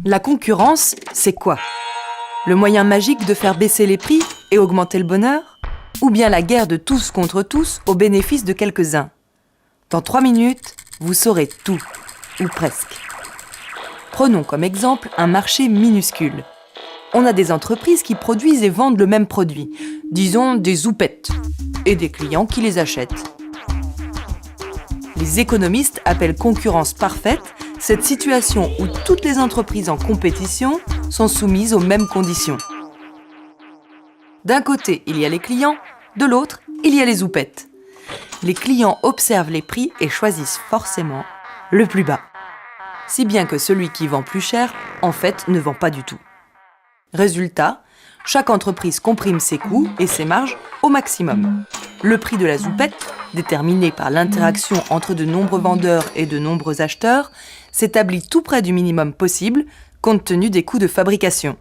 La concurrence, c'est quoi? Le moyen magique de faire baisser les prix et augmenter le bonheur? Ou bien la guerre de tous contre tous au bénéfice de quelques-uns? Dans 3 minutes, vous saurez tout, ou presque. Prenons comme exemple un marché minuscule. On a des entreprises qui produisent et vendent le même produit, disons des zoupettes, et des clients qui les achètent. Les économistes appellent concurrence parfaite cette situation où toutes les entreprises en compétition sont soumises aux mêmes conditions. D'un côté, il y a les clients, de l'autre, il y a les zoupettes. Les clients observent les prix et choisissent forcément le plus bas. Si bien que celui qui vend plus cher, en fait, ne vend pas du tout. Résultat, chaque entreprise comprime ses coûts et ses marges au maximum. Le prix de la zoupette, déterminé par l'interaction entre de nombreux vendeurs et de nombreux acheteurs, s'établit tout près du minimum possible, compte tenu des coûts de fabrication.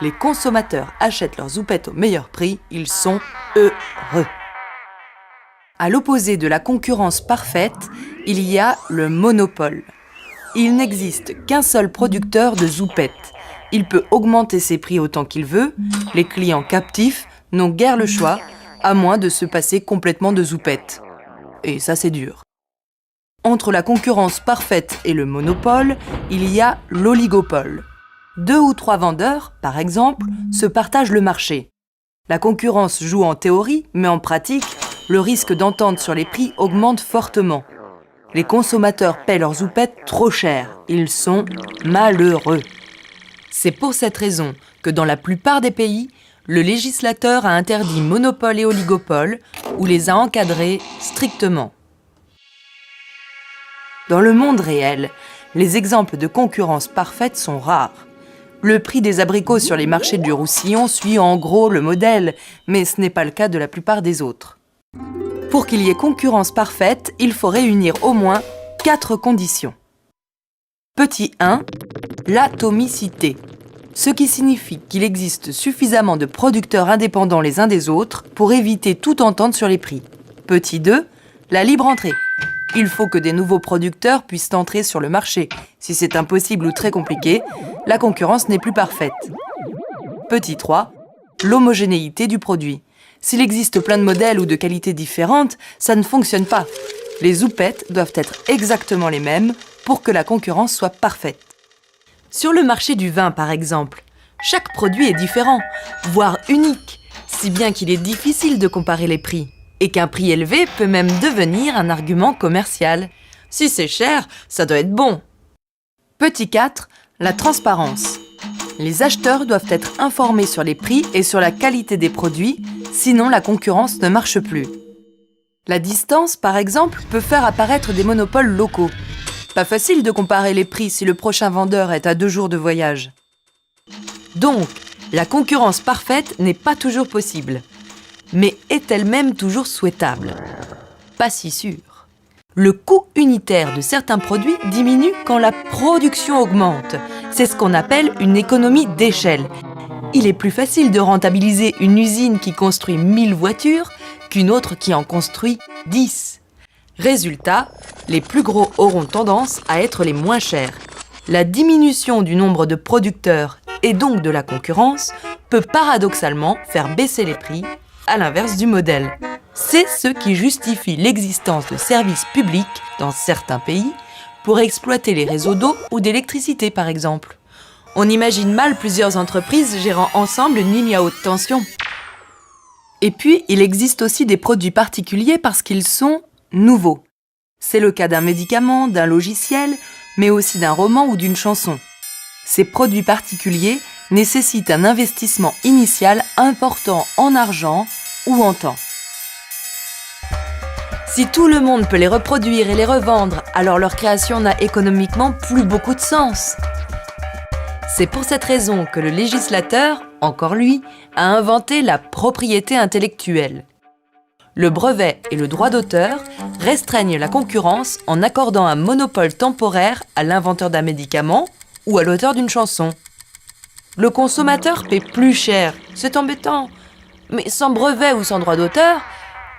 Les consommateurs achètent leurs zoupettes au meilleur prix, ils sont heureux. À l'opposé de la concurrence parfaite, il y a le monopole. Il n'existe qu'un seul producteur de zoupettes. Il peut augmenter ses prix autant qu'il veut. Les clients captifs n'ont guère le choix, à moins de se passer complètement de zoupettes. Et ça, c'est dur. Entre la concurrence parfaite et le monopole, il y a l'oligopole. 2 ou 3 vendeurs, par exemple, se partagent le marché. La concurrence joue en théorie, mais en pratique, le risque d'entente sur les prix augmente fortement. Les consommateurs paient leurs zoupettes trop cher. Ils sont malheureux. C'est pour cette raison que dans la plupart des pays, le législateur a interdit monopole et oligopole ou les a encadrés strictement. Dans le monde réel, les exemples de concurrence parfaite sont rares. Le prix des abricots sur les marchés du Roussillon suit en gros le modèle, mais ce n'est pas le cas de la plupart des autres. Pour qu'il y ait concurrence parfaite, il faut réunir au moins 4 conditions. Petit 1, l'atomicité. Ce qui signifie qu'il existe suffisamment de producteurs indépendants les uns des autres pour éviter toute entente sur les prix. Petit 2, la libre entrée. Il faut que des nouveaux producteurs puissent entrer sur le marché. Si c'est impossible ou très compliqué, la concurrence n'est plus parfaite. Petit 3, l'homogénéité du produit. S'il existe plein de modèles ou de qualités différentes, ça ne fonctionne pas. Les zoupettes doivent être exactement les mêmes pour que la concurrence soit parfaite. Sur le marché du vin, par exemple, chaque produit est différent, voire unique, si bien qu'il est difficile de comparer les prix, et qu'un prix élevé peut même devenir un argument commercial. Si c'est cher, ça doit être bon. Petit 4, la transparence. Les acheteurs doivent être informés sur les prix et sur la qualité des produits, sinon la concurrence ne marche plus. La distance, par exemple, peut faire apparaître des monopoles locaux. Pas facile de comparer les prix si le prochain vendeur est à 2 jours de voyage. Donc, la concurrence parfaite n'est pas toujours possible. Mais est-elle même toujours souhaitable? Pas si sûr. Le coût unitaire de certains produits diminue quand la production augmente. C'est ce qu'on appelle une économie d'échelle. Il est plus facile de rentabiliser une usine qui construit 1000 voitures qu'une autre qui en construit 10. Résultat, les plus gros auront tendance à être les moins chers. La diminution du nombre de producteurs et donc de la concurrence peut paradoxalement faire baisser les prix, à l'inverse du modèle. C'est ce qui justifie l'existence de services publics dans certains pays pour exploiter les réseaux d'eau ou d'électricité par exemple. On imagine mal plusieurs entreprises gérant ensemble une ligne à haute tension. Et puis, il existe aussi des produits particuliers parce qu'ils sont nouveaux. C'est le cas d'un médicament, d'un logiciel, mais aussi d'un roman ou d'une chanson. Ces produits particuliers nécessitent un investissement initial important en argent ou en temps. Si tout le monde peut les reproduire et les revendre, alors leur création n'a économiquement plus beaucoup de sens. C'est pour cette raison que le législateur, encore lui, a inventé la propriété intellectuelle. Le brevet et le droit d'auteur restreignent la concurrence en accordant un monopole temporaire à l'inventeur d'un médicament ou à l'auteur d'une chanson. Le consommateur paie plus cher, c'est embêtant. Mais sans brevet ou sans droit d'auteur,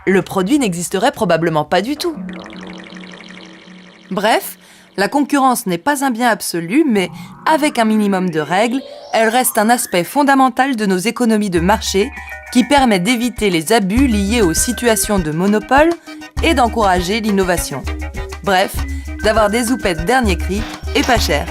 le produit n'existerait probablement pas du tout. Bref, La concurrence n'est pas un bien absolu, mais avec un minimum de règles, elle reste un aspect fondamental de nos économies de marché qui permet d'éviter les abus liés aux situations de monopole et d'encourager l'innovation. Bref, d'avoir des houppettes dernier cri et pas cher.